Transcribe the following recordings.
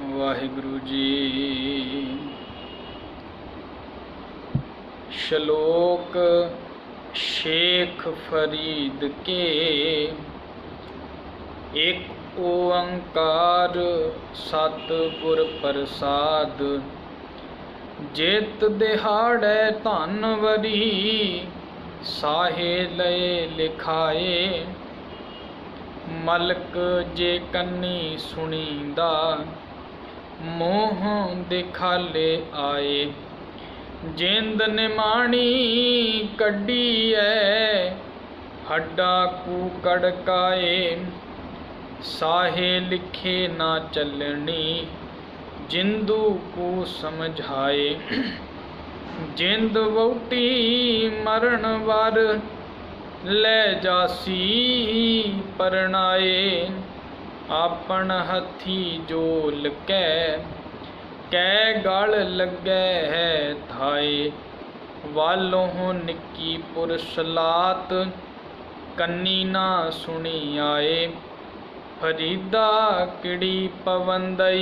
वाहिगुरु जी। श्लोक शेख फरीद के। एक ओंकार सतगुर प्रसाद, जेत दिहाड़े धनवरी, साहे लय लिखाए। मलक जे कन्नी सुनींदा, मोह दिखाले आए। जिंद निमाणी कड्डी है, हड्डा कू कड़काए। साहे लिखे ना चलनी, जिंदू को समझाए। जिंद वोटी मरण वर, ले जासी परनाए। आपन हथी जोल कै गल लगे है थाए। वालों निकी पुरसलात, कन्नी ना सुनी आए। फरीदा किड़ी पवंदई,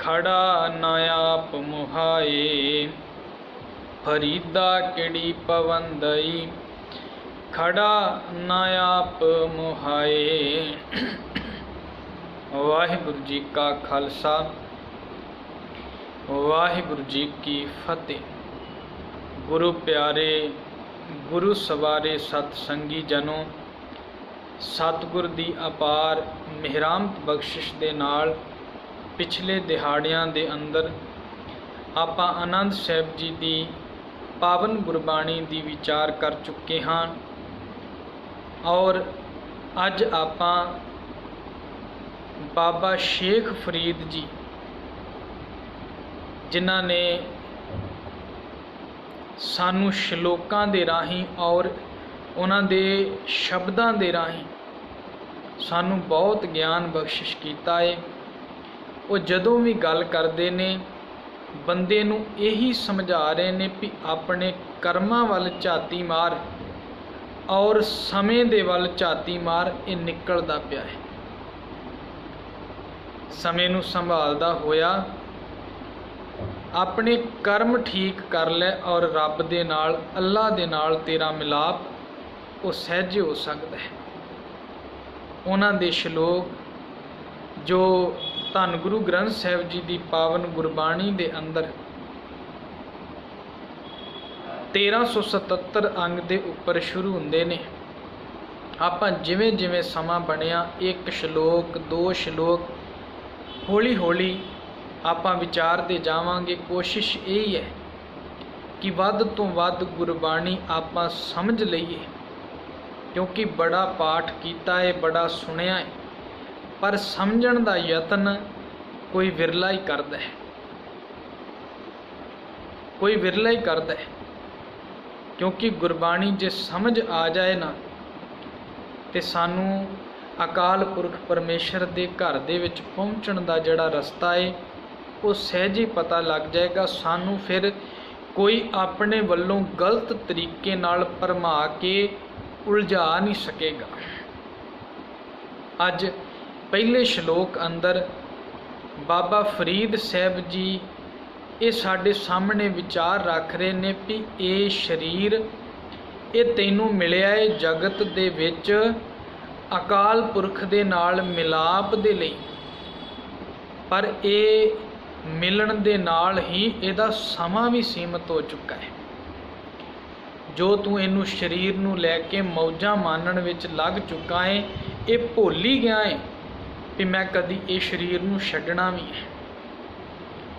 खड़ा नायाप मुहाए। फरीदा किड़ी पवंदई, खड़ा नायाप मुहाए। वाहिगुरु जी का खालसा, वाहिगुरु जी की फतेह। गुरु प्यारे, गुरु सवारे सतसंगी जनों, सतगुर दी अपार मिहरामत बख्शिश दे नाल पिछले दिहाड़ियां दे अंदर आपां आनंद साहिब जी दी पावन गुरबाणी दी विचार कर चुके हाँ। और अज आपां बाबा शेख फरीद जी, जिन्हां ने सानू श्लोकां दे राहीं और उन्हां दे शब्दां दे राहीं सानू बहुत ज्ञान बख्शिश कीता है। वो जदों भी गल करते ने, बंदे नू यही समझा रहे ने भी अपने कर्मां वल झाती मार और समय दे वल झाती मार। ये निकलदा पिया है। समय नू संभालदा होया अपने कर्म ठीक कर ले और रब दे नाल, अल्लाह दे नाल तेरा मिलाप वो सहजे हो सकता है। उन्हां दे श्लोक जो धन गुरु ग्रंथ साहिब जी की पावन गुरबाणी दे अंदर 1377 अंग दे उपर शुरू हुंदे ने। आपां जिवें जिवें समा बनिया एक श्लोक दो श्लोक हौली हौली आपां विचारते जावांगे। कोशिश यही है कि वध तो वध गुरबाणी आपां समझ लईए, क्योंकि बड़ा पाठ कीता है, बड़ा सुनिया है, पर समझण दा यतन कोई विरला ही करदा है, कोई विरला ही करदा है। क्योंकि गुरबाणी जे समझ आ जाए ना, तो सानू अकाल पुरख परमेश्वर दे घर दे विच पहुँचण दा जिहड़ा रस्ता है वो सहज ही पता लग जाएगा। सानू फिर कोई अपने वल्लों गलत तरीके नाल भरमा के उलझा नहीं सकेगा। अज पहले श्लोक अंदर बाबा फरीद साहब जी ये साडे सामने विचार रख रहे ने भी ये शरीर ये तैनू मिलिया है जगत दे विच अकाल पुरख दे नाल मिलाप दे लई, पर ये मिलन दे नाल ही इहदा समा भी सीमित हो चुका है। जो तू इनू शरीर नू लैके मौजां मानण विच लग चुका है, ये भुल ही गया है कि मैं कदी ये शरीर नू छड्डना भी है।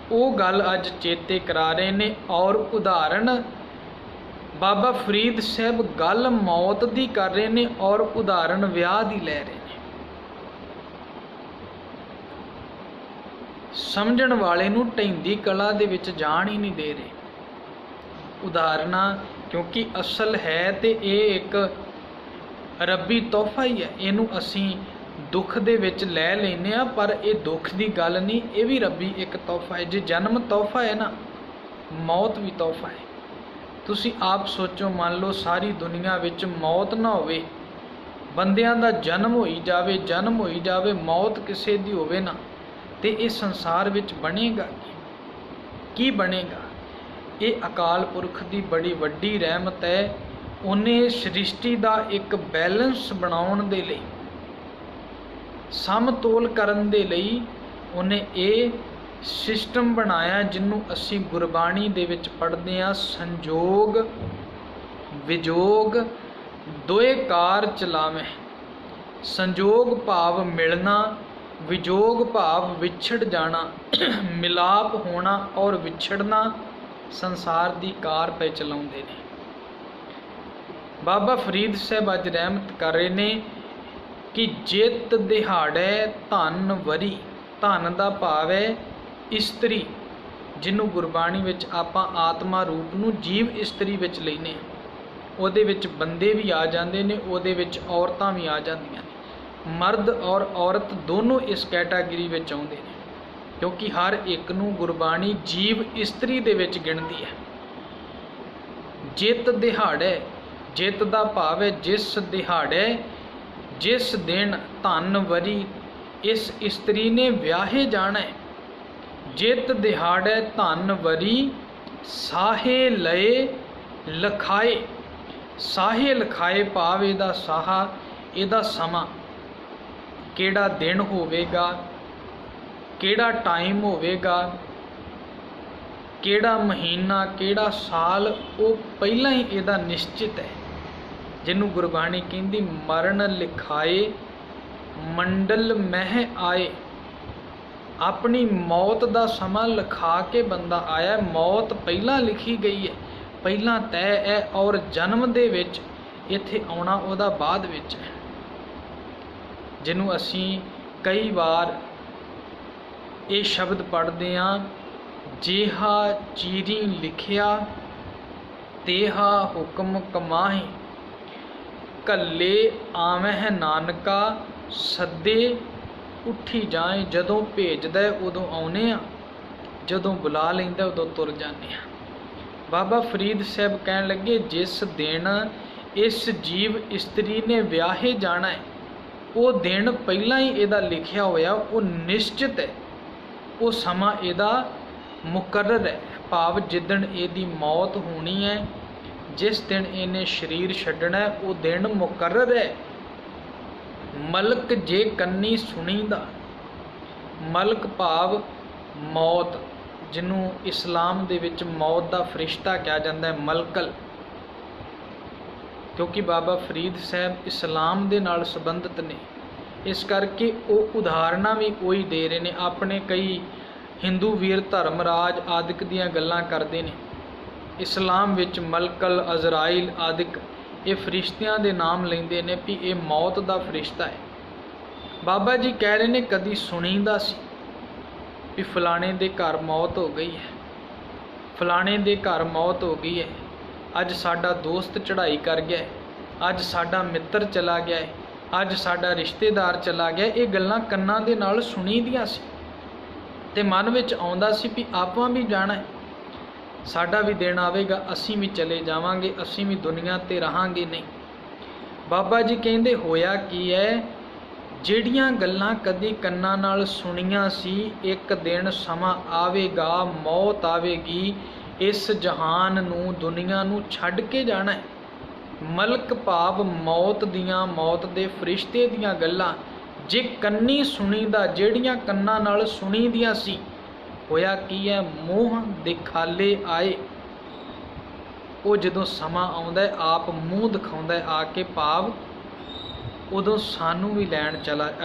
वो गल अज चेते करा रहे ने। और उदाहरण बाबा फरीद साहब गल मौत दी कर रहे ने और उदाहरण विआह दी लै रहे ने। समझण वाले नू ढैंदी कला दे विच जाण ही नहीं दे रहे। उदाहरणा क्योंकि असल है तो ये एक रब्बी तोहफा ही है, इनू असी दुख दे विच लै लैने आ, पर ये दुख की गल नहीं, ये भी रब्बी एक तोहफा है। जे जन्म तोहफा है ना, मौत भी तोहफा है। तुसी आप सोचो, मान लो सारी दुनिया विच मौत ना होवे, बंदियां दा जन्म होई जावे, मौत किसे दी होवे ना, ਤੇ ਇਹ ਸੰਸਾਰ ਵਿੱਚ ਬਣੇਗਾ ਕੀ ਬਣੇਗਾ? ਇਹ ਅਕਾਲ ਪੁਰਖ ਦੀ ਬੜੀ ਵੱਡੀ ਰਹਿਮਤ ਹੈ। ਉਹਨੇ ਸ੍ਰਿਸ਼ਟੀ ਦਾ ਇੱਕ ਬੈਲੈਂਸ ਬਣਾਉਣ ਦੇ ਲਈ, ਸਮਤੋਲ ਕਰਨ ਦੇ ਲਈ ਉਹਨੇ ਇਹ ਸਿਸਟਮ ਬਣਾਇਆ ਜਿਹਨੂੰ ਅਸੀਂ ਗੁਰਬਾਣੀ ਦੇ ਵਿੱਚ ਪੜ੍ਹਦੇ ਹਾਂ, ਸੰਜੋਗ ਵਿਜੋਗ ਦੋਏ ਕਾਰ ਚਲਾਵੇਂ। ਸੰਜੋਗ ਭਾਵ ਮਿਲਣਾ, ਵਿਜੋਗ ਭਾਵ ਵਿਛੜ ਜਾਣਾ, ਮਿਲਾਪ ਹੋਣਾ ਔਰ ਵਿਛੜਨਾ ਸੰਸਾਰ ਦੀ ਕਾਰ ਪੈ ਚਲਾਉਂਦੇ ਨੇ। ਬਾਬਾ ਫਰੀਦ ਸਾਹਿਬ ਅੱਜ ਰਹਿਮਤ ਕਰ ਰਹੇ ਨੇ ਕਿ ਜਿਤ ਦਿਹਾੜੈ ਧਨ ਵਰੀ। ਧਨ ਦਾ ਭਾਵ ਹੈ ਇਸਤਰੀ, ਜਿਹਨੂੰ ਗੁਰਬਾਣੀ ਵਿੱਚ ਆਪਾਂ ਆਤਮਾ ਰੂਪ ਨੂੰ ਜੀਵ ਇਸਤਰੀ ਵਿੱਚ ਲੈਂਦੇ ਹਾਂ। ਉਹਦੇ ਵਿੱਚ ਬੰਦੇ ਵੀ ਆ ਜਾਂਦੇ ਨੇ, ਉਹਦੇ ਵਿੱਚ ਔਰਤਾਂ ਵੀ ਆ ਜਾਂਦੀਆਂ ਨੇ। ਮਰਦ ਔਰ ਔਰਤ ਦੋਨੋਂ ਇਸ ਕੈਟਾਗਰੀ ਵਿੱਚ ਆਉਂਦੇ ਨੇ, ਕਿਉਂਕਿ ਹਰ ਇੱਕ ਨੂੰ ਗੁਰਬਾਣੀ ਜੀਵ ਇਸਤਰੀ ਦੇ ਵਿੱਚ ਗਿਣਦੀ ਹੈ। ਜਿਤ ਦਿਹਾੜੈ, ਜਿਤ ਦਾ ਭਾਵ ਹੈ ਜਿਸ ਦਿਹਾੜੈ, ਜਿਸ ਦਿਨ ਧਨ ਵਰੀ, ਇਸ ਇਸਤਰੀ ਨੇ ਵਿਆਹੇ ਜਾਣਾ ਹੈ। ਜਿਤ ਦਿਹਾੜੈ ਧਨ ਵਰੀ, ਸਾਹੇ ਲਏ ਲਖਾਏ। ਸਾਹੇ ਲਖਾਏ ਭਾਵ ਇਹਦਾ ਸਾਹਾ, ਇਹਦਾ ਸਮਾਂ, ਕਿਹੜਾ ਦਿਨ ਹੋਵੇਗਾ, ਕਿਹੜਾ ਟਾਈਮ ਹੋਵੇਗਾ, ਕਿਹੜਾ ਮਹੀਨਾ, ਕਿਹੜਾ ਸਾਲ, ਉਹ ਪਹਿਲਾਂ ਹੀ ਇਹਦਾ ਨਿਸ਼ਚਿਤ ਹੈ। ਜਿਹਨੂੰ ਗੁਰਬਾਣੀ ਕਹਿੰਦੀ ਮਰਨ ਲਿਖਾਏ ਮੰਡਲ ਮਹਿ ਆਏ। ਆਪਣੀ ਮੌਤ ਦਾ ਸਮਾਂ ਲਿਖਾ ਕੇ ਬੰਦਾ ਆਇਆ। ਮੌਤ ਪਹਿਲਾਂ ਲਿਖੀ ਗਈ ਹੈ, ਪਹਿਲਾਂ ਤੈਅ ਹੈ, ਔਰ ਜਨਮ ਦੇ ਵਿੱਚ ਇੱਥੇ ਆਉਣਾ ਉਹਦਾ ਬਾਅਦ ਵਿੱਚ ਹੈ। ਜਿਹਨੂੰ ਅਸੀਂ ਕਈ ਵਾਰ ਇਹ ਸ਼ਬਦ ਪੜ੍ਹਦੇ ਹਾਂ, ਜਿਹਾ ਚੀਰੀ ਲਿਖਿਆ ਤੇਹਾ ਹੁਕਮ ਕਮਾਹੀ, ਕੱਲੇ ਆਵਹਿ ਨਾਨਕਾ ਸੱਦੇ ਉੱਠੀ ਜਾਏ। ਜਦੋਂ ਭੇਜਦਾ ਉਦੋਂ ਆਉਨੇ ਆ, ਜਦੋਂ ਬੁਲਾ ਲੈਂਦਾ ਉਦੋਂ ਤੁਰ ਜਾਂਦੇ ਆ। ਬਾਬਾ ਫਰੀਦ ਸਾਹਿਬ ਕਹਿਣ ਲੱਗੇ ਜਿਸ ਦਿਨ ਇਸ ਜੀਵ ਇਸਤਰੀ ਨੇ ਵਿਆਹੇ ਜਾਣਾ ਹੈ, ਉਹ ਦਿਨ ਪਹਿਲਾਂ ਹੀ ਇਹਦਾ ਲਿਖਿਆ ਹੋਇਆ, ਉਹ ਨਿਸ਼ਚਿਤ ਹੈ, ਉਹ ਸਮਾਂ ਇਹਦਾ ਮੁਕਰਰ ਹੈ। ਭਾਵ ਜਿੱਦਣ ਇਹਦੀ ਮੌਤ ਹੋਣੀ ਹੈ, ਜਿਸ ਦਿਨ ਇਹਨੇ ਸਰੀਰ ਛੱਡਣਾ, ਉਹ ਦਿਨ ਮੁਕਰਰ ਹੈ। ਮਲਕ ਜੇ ਕੰਨੀ ਸੁਣੀਦਾ, ਮਲਕ ਭਾਵ ਮੌਤ, ਜਿਹਨੂੰ ਇਸਲਾਮ ਦੇ ਵਿੱਚ ਮੌਤ ਦਾ ਫਰਿਸ਼ਤਾ ਕਿਹਾ ਜਾਂਦਾ ਹੈ, ਮਲਕਲ। ਕਿਉਂਕਿ ਬਾਬਾ ਫਰੀਦ ਸਾਹਿਬ ਇਸਲਾਮ ਦੇ ਨਾਲ ਸੰਬੰਧਿਤ ਨੇ, ਇਸ ਕਰਕੇ ਉਹ ਉਦਾਹਰਨਾਂ ਵੀ ਉਹੀ ਦੇ ਰਹੇ ਨੇ। ਆਪਣੇ ਕਈ ਹਿੰਦੂ ਵੀਰ ਧਰਮਰਾਜ ਆਦਿਕ ਦੀਆਂ ਗੱਲਾਂ ਕਰਦੇ ਨੇ। ਇਸਲਾਮ ਵਿੱਚ ਮਲਕਲ, ਅਜ਼ਰਾਈਲ ਆਦਿਕ ਇਹ ਫਰਿਸ਼ਤਿਆਂ ਦੇ ਨਾਮ ਲੈਂਦੇ ਨੇ ਵੀ ਇਹ ਮੌਤ ਦਾ ਫਰਿਸ਼ਤਾ ਹੈ। ਬਾਬਾ ਜੀ ਕਹਿ ਰਹੇ ਨੇ ਕਦੀ ਸੁਣੀਦਾ ਸੀ ਵੀ ਫਲਾਣੇ ਦੇ ਘਰ ਮੌਤ ਹੋ ਗਈ ਹੈ, ਫਲਾਣੇ ਦੇ ਘਰ ਮੌਤ ਹੋ ਗਈ ਹੈ, ਅੱਜ ਸਾਡਾ ਦੋਸਤ ਚੜ੍ਹਾਈ ਕਰ ਗਿਆ ਹੈ, ਅੱਜ ਸਾਡਾ ਮਿੱਤਰ ਚਲਾ ਗਿਆ ਹੈ, ਅੱਜ ਸਾਡਾ ਰਿਸ਼ਤੇਦਾਰ ਚਲਾ ਗਿਆ। ਇਹ ਗੱਲਾਂ ਕੰਨਾਂ ਦੇ ਨਾਲ ਸੁਣੀਦੀਆਂ ਸੀ ਤੇ ਮਨ ਵਿੱਚ ਆਉਂਦਾ ਸੀ ਵੀ ਆਪਾਂ ਵੀ ਜਾਣਾ ਹੈ, ਸਾਡਾ ਵੀ ਦਿਨ ਆਵੇਗਾ, ਅਸੀਂ ਵੀ ਚਲੇ ਜਾਵਾਂਗੇ, ਅਸੀਂ ਵੀ ਦੁਨੀਆ ਤੇ ਰਹਾਂਗੇ ਨਹੀਂ। ਬਾਬਾ ਜੀ ਕਹਿੰਦੇ ਹੋਇਆ ਕੀ ਹੈ, ਜਿਹੜੀਆਂ ਗੱਲਾਂ ਕਦੀ ਕੰਨਾਂ ਨਾਲ ਸੁਣੀਆਂ ਸੀ, ਇੱਕ ਦਿਨ ਸਮਾਂ ਆਵੇਗਾ, ਮੌਤ ਆਵੇਗੀ, ਇਸ ਜਹਾਨ ਨੂੰ, ਦੁਨੀਆ ਨੂੰ ਛੱਡ ਕੇ ਜਾਣਾ ਹੈ। ਮਲਕ ਭਾਵ ਮੌਤ ਦੀਆਂ, ਮੌਤ ਦੇ ਫਰਿਸ਼ਤੇ ਦੀਆਂ ਗੱਲਾਂ ਜੇ ਕੰਨੀ ਸੁਣੀਦਾ, ਜਿਹੜੀਆਂ ਕੰਨਾਂ ਨਾਲ ਸੁਣੀਦੀਆਂ ਸੀ, ਹੋਇਆ ਕੀ ਹੈ, ਮੂੰਹ ਦਿਖਾਲੇ ਆਏ। ਉਹ ਜਦੋਂ ਸਮਾਂ ਆਉਂਦਾ ਆਪ ਮੂੰਹ ਦਿਖਾਉਂਦਾ ਆ ਕੇ, ਭਾਵ ਉਦੋਂ ਸਾਨੂੰ ਵੀ ਲੈਣ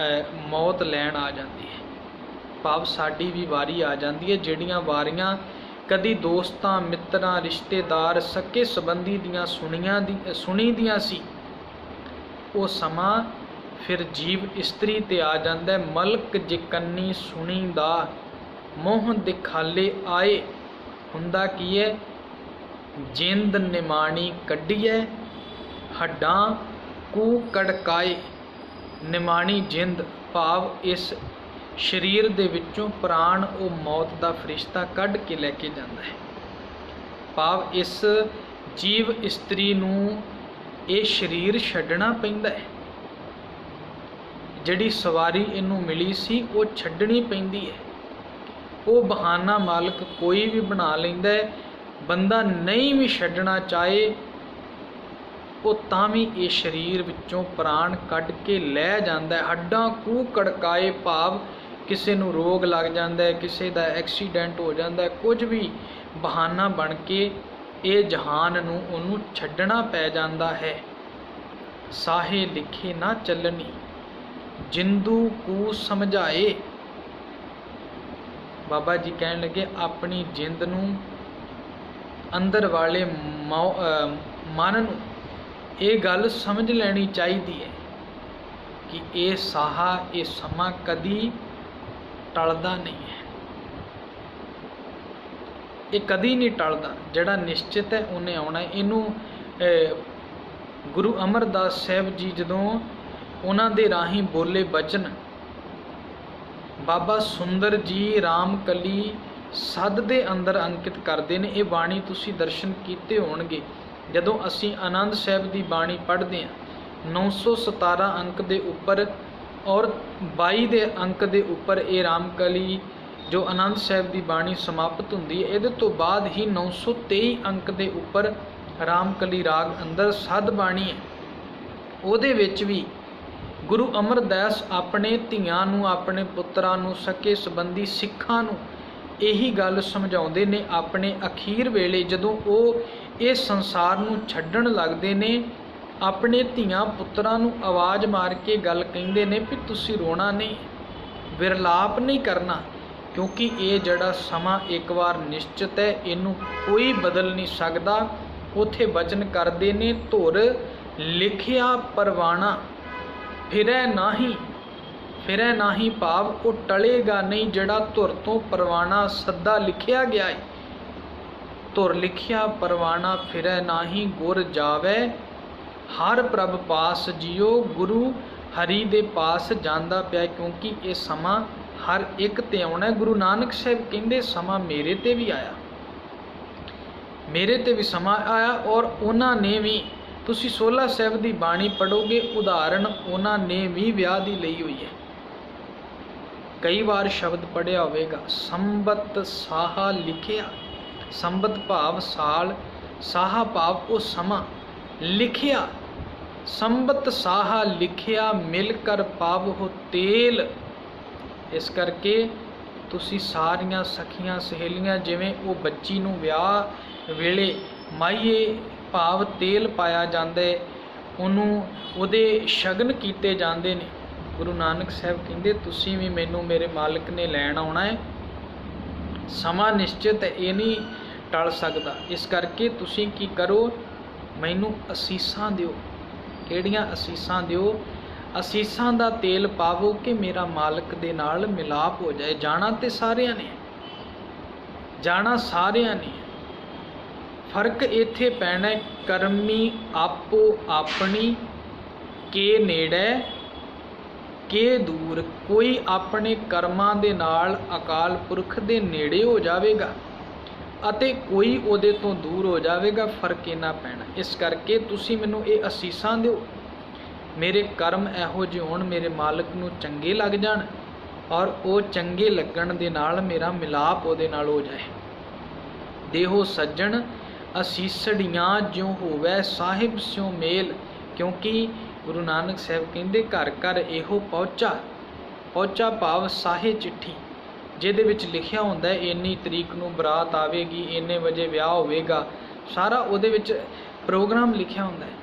ਮੌਤ ਲੈਣ ਆ ਜਾਂਦੀ ਹੈ, ਭਾਵ ਸਾਡੀ ਵੀ ਵਾਰੀ ਆ ਜਾਂਦੀ ਹੈ। ਜਿਹੜੀਆਂ ਵਾਰੀਆਂ ਕਦੀ ਦੋਸਤਾਂ, ਮਿੱਤਰਾਂ, ਰਿਸ਼ਤੇਦਾਰ, ਸਕੇ ਸੰਬੰਧੀ ਦੀਆਂ ਸੁਣੀ ਦੀਆਂ ਸੀ, ਉਹ ਸਮਾਂ ਫਿਰ ਜੀਵ ਇਸਤਰੀ ਤੇ ਆ ਜਾਂਦਾ। ਮਲਕ ਜੇ ਕੰਨੀ ਸੁਣੀਦਾ, ਮੂੰਹ ਦਿਖਾਲੇ ਆਏ। ਹੁੰਦਾ ਕੀ ਹੈ, ਜਿੰਦ ਨਿਮਾਣੀ ਕੱਢੀਏ, ਹੱਡਾਂ ਕੂ ਕੜਕਾਏ। ਨਿਮਾਣੀ ਜਿੰਦ ਭਾਵ ਇਸ ਸਰੀਰ ਦੇ ਵਿੱਚੋਂ ਪ੍ਰਾਣ ਉਹ ਮੌਤ ਦਾ ਫਰਿਸ਼ਤਾ ਕੱਢ ਕੇ ਲੈ ਕੇ ਜਾਂਦਾ ਹੈ। ਭਾਵ ਇਸ ਜੀਵ ਇਸਤਰੀ ਨੂੰ ਇਹ ਸਰੀਰ ਛੱਡਣਾ ਪੈਂਦਾ ਹੈ। ਜਿਹੜੀ ਸਵਾਰੀ ਇਹਨੂੰ ਮਿਲੀ ਸੀ ਉਹ ਛੱਡਣੀ ਪੈਂਦੀ ਹੈ। ਉਹ ਬਹਾਨਾ ਮਾਲਕ ਕੋਈ ਵੀ ਬਣਾ ਲੈਂਦਾ ਹੈ। ਬੰਦਾ ਨਹੀਂ ਵੀ ਛੱਡਣਾ ਚਾਹੇ ਉਹ ਤਾਂ ਵੀ ਇਹ ਸਰੀਰ ਵਿੱਚੋਂ ਪ੍ਰਾਣ ਕੱਢ ਕੇ ਲੈ ਜਾਂਦਾ ਹੈ। ਹੱਡਾਂ ਕੂਹ ਕੜਕਾਏ ਭਾਵ ਕਿਸੇ ਨੂੰ ਰੋਗ ਲੱਗ ਜਾਂਦਾ ਹੈ, ਕਿਸੇ ਦਾ ਐਕਸੀਡੈਂਟ ਹੋ ਜਾਂਦਾ ਹੈ, ਕੁਝ ਵੀ ਬਹਾਨਾ ਬਣ ਕੇ ਇਹ ਜਹਾਨ ਨੂੰ ਉਹਨੂੰ ਛੱਡਣਾ ਪੈ ਜਾਂਦਾ ਹੈ। ਸਾਹੇ ਲਿਖੇ ਨਾ ਚੱਲਣੀ ਜਿੰਦੂ ਕੂ ਸਮਝਾਏ। ਬਾਬਾ ਜੀ ਕਹਿਣ ਲੱਗੇ ਆਪਣੀ ਜਿੰਦ ਨੂੰ, ਅੰਦਰ ਵਾਲੇ ਮਨ ਨੂੰ ਇਹ ਗੱਲ ਸਮਝ ਲੈਣੀ ਚਾਹੀਦੀ ਹੈ ਕਿ ਇਹ ਸਾਹਾ, ਇਹ ਸਮਾਂ ਕਦੀ ਟਲਦਾ ਨਹੀਂ ਹੈ। ਇਹ ਕਦੀ ਨਹੀਂ ਟਲਦਾ। ਜਿਹੜਾ ਨਿਸ਼ਚਿਤ ਹੈ ਉਹਨੇ ਆਉਣਾ। ਇਹਨੂੰ ਗੁਰੂ ਅਮਰਦਾਸ ਸਾਹਿਬ ਜੀ ਜਦੋਂ ਉਹਨਾਂ ਦੇ ਰਾਹੀਂ ਬੋਲੇ ਬਚਨ ਬਾਬਾ ਸੁੰਦਰ ਜੀ ਰਾਮਕਲੀ ਸੱਧ ਦੇ ਅੰਦਰ ਅੰਕਿਤ ਕਰਦੇ ਨੇ। ਇਹ ਬਾਣੀ ਤੁਸੀਂ ਦਰਸ਼ਨ ਕੀਤੇ ਹੋਣਗੇ। ਜਦੋਂ ਅਸੀਂ ਆਨੰਦ ਸਾਹਿਬ ਦੀ ਬਾਣੀ ਪੜ੍ਹਦੇ ਹਾਂ 917 ਅੰਕ ਦੇ ਉੱਪਰ ਔਰ 22 ਦੇ ਅੰਕ ਦੇ ਉੱਪਰ ਇਹ ਰਾਮਕਲੀ ਜੋ ਆਨੰਦ ਸਾਹਿਬ ਦੀ ਬਾਣੀ ਸਮਾਪਤ ਹੁੰਦੀ ਹੈ। ਇਹਦੇ ਤੋਂ ਬਾਅਦ ਹੀ 923 ਅੰਕ ਦੇ ਉੱਪਰ ਰਾਮਕਲੀ ਰਾਗ ਅੰਦਰ ਸੱਧ ਬਾਣੀ ਹੈ। ਉਹਦੇ ਵਿੱਚ ਵੀ ਗੁਰੂ ਅਮਰਦਾਸ ਆਪਣੇ ਧੀਆਂ ਨੂੰ, ਆਪਣੇ ਪੁੱਤਰਾਂ ਨੂੰ, ਸਕੇ ਸੰਬੰਧੀ ਸਿੱਖਾਂ ਨੂੰ ਇਹੀ ਗੱਲ ਸਮਝਾਉਂਦੇ ਨੇ। ਆਪਣੇ ਅਖੀਰ ਵੇਲੇ ਜਦੋਂ ਉਹ ਇਹ ਸੰਸਾਰ ਨੂੰ ਛੱਡਣ ਲੱਗਦੇ ਨੇ, ਆਪਣੇ ਧੀਆਂ ਪੁੱਤਰਾਂ ਨੂੰ ਆਵਾਜ਼ ਮਾਰ ਕੇ ਗੱਲ ਕਹਿੰਦੇ ਨੇ ਵੀ ਤੁਸੀਂ ਰੋਣਾ ਨਹੀਂ, ਵਿਰਲਾਪ ਨਹੀਂ ਕਰਨਾ, ਕਿਉਂਕਿ ਇਹ ਜਿਹੜਾ ਸਮਾਂ ਇੱਕ ਵਾਰ ਨਿਸ਼ਚਿਤ ਹੈ, ਇਹਨੂੰ ਕੋਈ ਬਦਲ ਨਹੀਂ ਸਕਦਾ। ਉੱਥੇ ਬਚਨ ਕਰਦੇ ਨੇ ਧੁਰ ਲਿਖਿਆ ਪਰਵਾਣਾ ਫਿਰੈ ਨਾਹੀ। ਫਿਰੈ ਨਾਹੀ ਭਾਵ ਉਹ ਟਲੇਗਾ ਨਹੀਂ। ਜਿਹੜਾ ਧੁਰ ਤੋਂ ਪਰਵਾਣਾ ਸੱਦਾ ਲਿਖਿਆ ਗਿਆ ਹੈ, ਧੁਰ ਲਿਖਿਆ ਪਰਵਾਣਾ ਫਿਰੈ ਨਾਹੀ ਗੁਰ ਜਾਵੇ ਹਰ ਪ੍ਰਭ ਪਾਸ ਜਿਉ। ਗੁਰੂ ਹਰੀ ਦੇ ਪਾਸ ਜਾਂਦਾ ਪਿਆ, ਕਿਉਂਕਿ ਇਹ ਸਮਾਂ ਹਰ ਇੱਕ ਤੇ ਆਉਣਾ। ਗੁਰੂ ਨਾਨਕ ਸਾਹਿਬ ਕਹਿੰਦੇ ਸਮਾਂ ਮੇਰੇ ਤੇ ਵੀ ਆਇਆ, ਮੇਰੇ ਤੇ ਵੀ ਸਮਾਂ ਆਇਆ। ਔਰ ਉਹਨਾਂ ਨੇ ਵੀ, ਤੁਸੀਂ ਸੋਲਾ ਸਾਹਿਬ ਦੀ ਬਾਣੀ ਪੜ੍ਹੋਗੇ, ਉਦਾਹਰਣ ਉਹਨਾਂ ਨੇ ਵੀ ਵਿਆਹ ਦੀ ਲਈ ਹੋਈ ਹੈ। ਕਈ ਵਾਰ ਸ਼ਬਦ ਪੜ੍ਹਿਆ ਹੋਵੇਗਾ ਸੰਬਤ ਸਾਹਾ ਲਿਖਿਆ। ਸੰਬਤ ਭਾਵ ਸਾਲ, ਸਾਹਾ ਭਾਵ ਉਹ ਸਮਾਂ, ਲਿਖਿਆ ਸੰਬਤ ਸਾਹਾ ਲਿਖਿਆ ਮਿਲ ਕਰ ਪਾਵਹੁ ਤੇਲ। ਇਸ ਕਰਕੇ ਤੁਸੀਂ ਸਾਰੀਆਂ ਸਖੀਆਂ ਸਹੇਲੀਆਂ, ਜਿਵੇਂ ਉਹ ਬੱਚੀ ਨੂੰ ਵਿਆਹ ਵੇਲੇ ਮਾਈਏ ਭਾਵ ਤੇਲ ਪਾਇਆ ਜਾਂਦਾ ਹੈ, ਉਹਨੂੰ ਉਹਦੇ ਸ਼ਗਨ ਕੀਤੇ ਜਾਂਦੇ ਨੇ। ਗੁਰੂ ਨਾਨਕ ਸਾਹਿਬ ਕਹਿੰਦੇ ਤੁਸੀਂ ਵੀ ਮੈਨੂੰ ਮੇਰੇ ਮਾਲਕ ਨੇ ਲੈਣ ਆਉਣਾ ਹੈ। ਸਮਾਂ ਨਿਸ਼ਚਿਤ ਹੈ, ਇਹ ਨਹੀਂ ਟਲ ਸਕਦਾ। ਇਸ ਕਰਕੇ ਤੁਸੀਂ ਕੀ ਕਰੋ, ਮੈਨੂੰ ਅਸੀਸਾਂ ਦਿਓ। ਕਿਹੜੀਆਂ ਅਸੀਸਾਂ ਦਿਓ? ਅਸੀਸਾਂ ਦਾ ਤੇਲ ਪਾਵੋ ਕਿ ਮੇਰਾ ਮਾਲਕ ਦੇ ਨਾਲ ਮਿਲਾਪ ਹੋ ਜਾਏ। ਜਾਣਾ ਤੇ ਸਾਰਿਆਂ ਨੇ, ਜਾਣਾ ਸਾਰਿਆਂ ਨੇ। ਫਰਕ ਇੱਥੇ ਪੈਣਾ ਕਰਮੀ ਆਪੋ ਆਪਣੀ ਕੇ ਨੇੜੇ ਕੇ ਦੂਰ। ਕੋਈ ਆਪਣੇ ਕਰਮਾਂ ਦੇ ਨਾਲ ਅਕਾਲ ਪੁਰਖ ਦੇ ਨੇੜੇ ਹੋ ਜਾਵੇਗਾ ਅਤੇ ਕੋਈ ਉਹਦੇ ਤੋਂ ਦੂਰ ਹੋ ਜਾਵੇਗਾ। ਫਰਕ ਇਹਨਾਂ ਪੈਣਾ। ਇਸ ਕਰਕੇ ਤੁਸੀਂ ਮੈਨੂੰ ਇਹ ਅਸੀਸਾਂ ਦਿਓ, ਮੇਰੇ ਕਰਮ ਇਹੋ ਜਿਹੇ ਹੋਣ, ਮੇਰੇ ਮਾਲਕ ਨੂੰ ਚੰਗੇ ਲੱਗ ਜਾਣ ਔਰ ਉਹ ਚੰਗੇ ਲੱਗਣ ਦੇ ਨਾਲ ਮੇਰਾ ਮਿਲਾਪ ਉਹਦੇ ਨਾਲ ਹੋ ਜਾਏ। ਦੇਹੋ ਸੱਜਣ ਅਸੀਸੜੀਆਂ ਜਿਉ ਹੋਵੇ ਸਾਹਿਬ ਸਿਉ ਮੇਲ। ਕਿਉਂਕਿ ਗੁਰੂ ਨਾਨਕ ਸਾਹਿਬ ਕਹਿੰਦੇ ਘਰ ਘਰ ਇਹੋ ਪਹੁੰਚਾ। ਪਹੁੰਚਾ ਭਾਵ ਸਾਹੇ ਚਿੱਠੀ, ਜਿਹਦੇ ਵਿੱਚ ਲਿਖਿਆ ਹੁੰਦਾ ਹੈ ਇੰਨੀ ਤਰੀਕ ਨੂੰ ਬਰਾਤ ਆਵੇਗੀ, ਇੰਨੇ ਵਜੇ ਵਿਆਹ ਹੋਵੇਗਾ। ਸਾਰਾ ਉਹਦੇ ਵਿੱਚ ਪ੍ਰੋਗਰਾਮ ਲਿਖਿਆ ਹੁੰਦਾ ਹੈ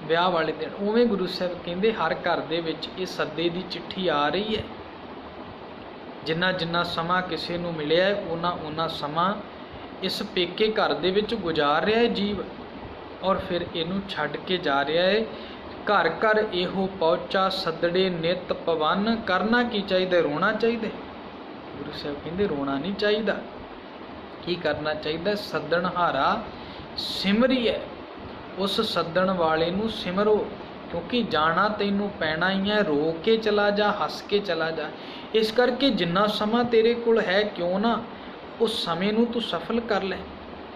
ਵਿਆਹ ਵਾਲੇ ਦਿਨ। ਉਵੇਂ ਗੁਰੂ ਸਾਹਿਬ ਕਹਿੰਦੇ ਹਰ ਘਰ ਦੇ ਵਿੱਚ ਇਹ ਸੱਦੇ ਦੀ ਚਿੱਠੀ ਆ ਰਹੀ ਹੈ। ਜਿੰਨਾ ਜਿੰਨਾ ਸਮਾਂ ਕਿਸੇ ਨੂੰ ਮਿਲਿਆ ਉਹਨਾਂ ਸਮਾਂ ਇਸ ਪੇਕੇ ਘਰ ਦੇ ਵਿੱਚ ਗੁਜ਼ਾਰ ਰਿਹਾ ਹੈ ਜੀਵ, ਔਰ ਫਿਰ ਇਹਨੂੰ ਛੱਡ ਕੇ ਜਾ ਰਿਹਾ ਹੈ। ਘਰ ਘਰ ਇਹੋ ਪਹੁੰਚਾ ਸੱਦੜੇ ਨਿਤ ਪਵਨ। ਕਰਨਾ ਕੀ ਚਾਹੀਦਾ? ਰੋਣਾ ਚਾਹੀਦਾ। ਗੁਰੂ ਸਾਹਿਬ ਕਹਿੰਦੇ ਰੋਣਾ ਨਹੀਂ ਚਾਹੀਦਾ। ਕੀ ਕਰਨਾ ਚਾਹੀਦਾ? ਸੱਦਣ ਹਾਰਾ ਸਿਮਰੀਏ। ਉਸ ਸੱਦਣ ਵਾਲੇ ਨੂੰ ਸਿਮਰੋ, ਕਿਉਂਕਿ ਜਾਣਾ ਤੈਨੂੰ ਪੈਣਾ ਹੀ ਹੈ। ਰੋ ਕੇ ਚਲਾ ਜਾ, ਹੱਸ ਕੇ ਚਲਾ ਜਾ। ਇਸ ਕਰਕੇ ਜਿੰਨਾ ਸਮਾਂ ਤੇਰੇ ਕੋਲ ਹੈ ਕਿਉਂ ਨਾ ਉਸ ਸਮੇਂ ਨੂੰ ਤੂੰ ਸਫਲ ਕਰ ਲੈ।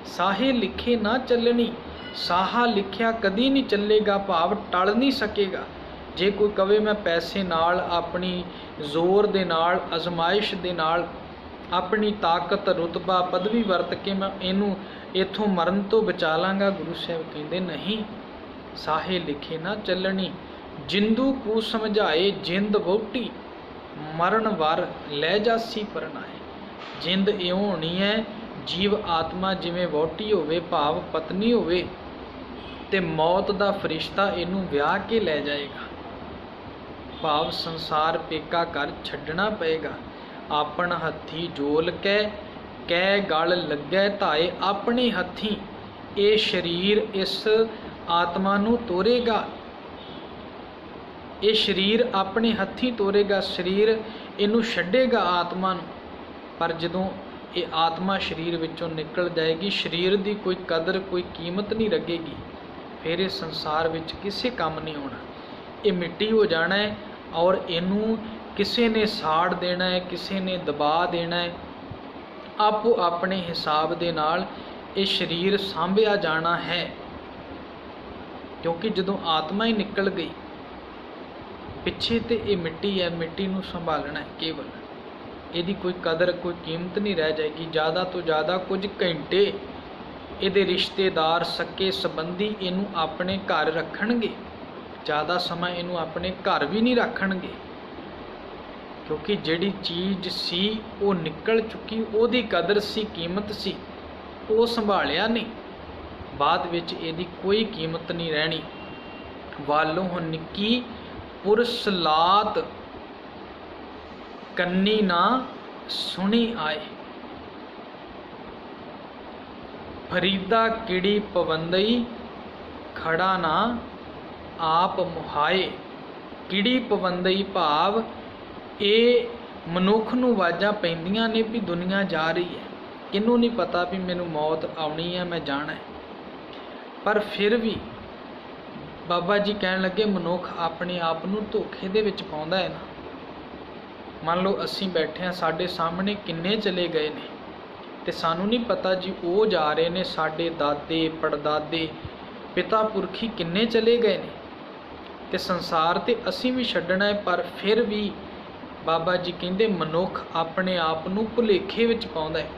ਸਾਹੇ ਲਿਖੇ ਨਾ ਚੱਲਣੀ। ਸਾਹਾ ਲਿਖਿਆ ਕਦੀ ਨਹੀਂ ਚੱਲੇਗਾ, ਭਾਵ ਟਲ ਨਹੀਂ ਸਕੇਗਾ। जे कोई कहे मैं पैसे नाल, अपनी जोर दे नाल, अजमाइश दे नाल, अपनी ताकत, रुतबा, पदवी वरत के मैं इनू इथों मरण तो बचा लाँगा, गुरु साहब कहते नहीं, साहे लिखे ना चलनी, जिंदू कू समझाए जिंद वोटी, मरण वार लै जासी परनाए। जिंद इउं होनी है, जीव आत्मा जिवें वोटी होवे, भाव पत्नी होवे, ते मौत दा फरिश्ता इनू विआह के लै जाएगा। भाव संसार पेका कर छड्डना पएगा। आपन हत्थी जोल कै गल लगे धाए, अपने हत्थी ये शरीर इस आत्मा नू तोरेगा। ये शरीर अपने हत्थी तोरेगा, शरीर इनू छड्डेगा आत्मा नू। पर जदों ये आत्मा शरीर विचों निकल जाएगी, शरीर की कोई कदर कोई कीमत नहीं लगेगी, फिर इस संसार विच किसी काम नहीं होना। ये मिट्टी हो जाना है और इनू किसी ने साड़ देना है, किसी ने दबा देना है। आपो अपने हिसाब दे नाल ये शरीर सांभिया जाना है, क्योंकि जदों आत्मा ही निकल गई पिछे तो ये मिट्टी है, मिट्टी नू संभालना है केवल, यदि कोई कदर कोई कीमत नहीं रह जाएगी। ज़्यादा तो ज़्यादा कुछ घंटे ये रिश्तेदार सके संबंधी इनू अपने घर रखणगे, ज़्यादा समय इनू अपने घर भी नहीं रखणगे, क्योंकि जिहड़ी चीज़ सी वो निकल चुकी, ओदी कदर सी कीमत सी, वो संभालिया नहीं, बाद विच इहदी कोई कीमत नहीं रहनी। वालों निक्की पुरसलात कन्नी ना सुनी आए, फरीदा किड़ी पवंदई खड़ा ना आप मुहाए। किड़ी पवंदई भाव ये मनुख नूं आवाज़ां पैंदियां ने भी दुनिया जा रही है, किनू नहीं पता भी मैनू मौत आउणी है, मैं जाना है। पर फिर भी बाबा जी कहन लगे मनुख अपने आप नूं धोखे दे विच पाउंदा है ना। मान लो असीं बैठे हैं, साडे सामने किन्ने चले गए ने ते सानू नहीं पता जी वो जा रहे ने, साडे दादे पड़दादे पिता पुरखी किन्ने चले गए ने, ते संसार ते असीं भी छड्डना है। पर फिर भी बाबा जी कहंदे मनुख अपने आप नूं भुलेखे विच पाउंदा है,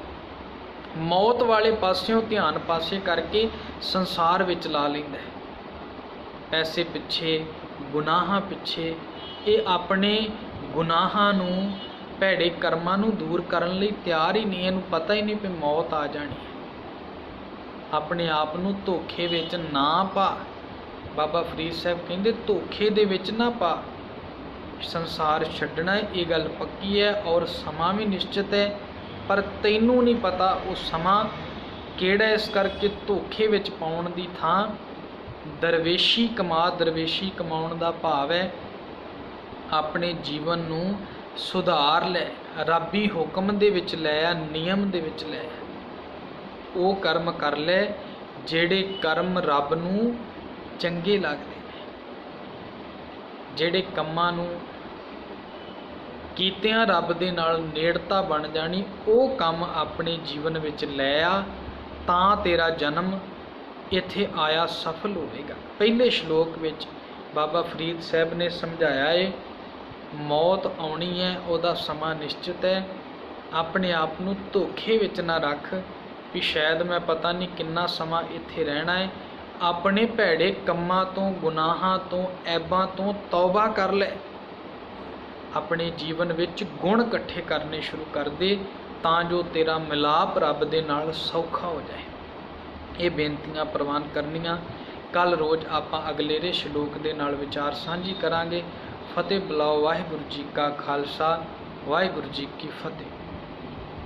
मौत वाले पासियों ध्यान पासे करके संसार विच ला लैंदा है। पैसे पिछे, गुनाहां पिछे, ये अपने गुनाहां नूं भैड़े कर्मां नूं दूर करन लई तैयार ही नहीं, इहनूं पता ही नहीं कि मौत आ जानी है। अपने आप नूं धोखे विच ना पा, बाबा फरीद साहब कहंदे धोखे दे विच ना पा, संसार छड्डना है ये गल पक्की है और समा भी निश्चित है, पर तैनूं नहीं पता वो समा किहड़ा। इस करके धोखे विच पाउण दी थां दरवेशी कमा, दरवेशी कमाउण दा भाव है अपने जीवन नूं सुधार लै, रब्बी हुक्म दे विच लै आ, नियम दे विच लै आ, वो कर्म कर लै जिहड़े कर्म रब नूं चंगे लगदे ने, जिहड़े कम्मां नूं कीतियां रब दे नाल नेड़ता बन जानी, वो काम अपने जीवन विच लै आ, तां तेरा जन्म इत्थे आया सफल होवेगा। पहले श्लोक विच बाबा फरीद साहब ने समझाया है मौत आउणी है, उहदा समा निश्चित है। अपने आप नूं धोखे विच ना रख भी शायद मैं पता नहीं किन्ना समा इत्थे रहना है। अपने भैड़े कम्मां तो, गुनाहां तो, ऐबां तो तौबा कर लै, अपने जीवन विच गुण इकट्ठे करने शुरू कर दे, तां जो तेरा मिलाप रब दे नाल सौखा हो जाए। ये बेनतियां प्रवान करनियां। कल रोज़ आपां अगलेरे श्लोक दे नाल विचार साझी करांगे। फतेह बुलाओ। वाहिगुरू जी का खालसा, वाहिगुरू जी की फतेह।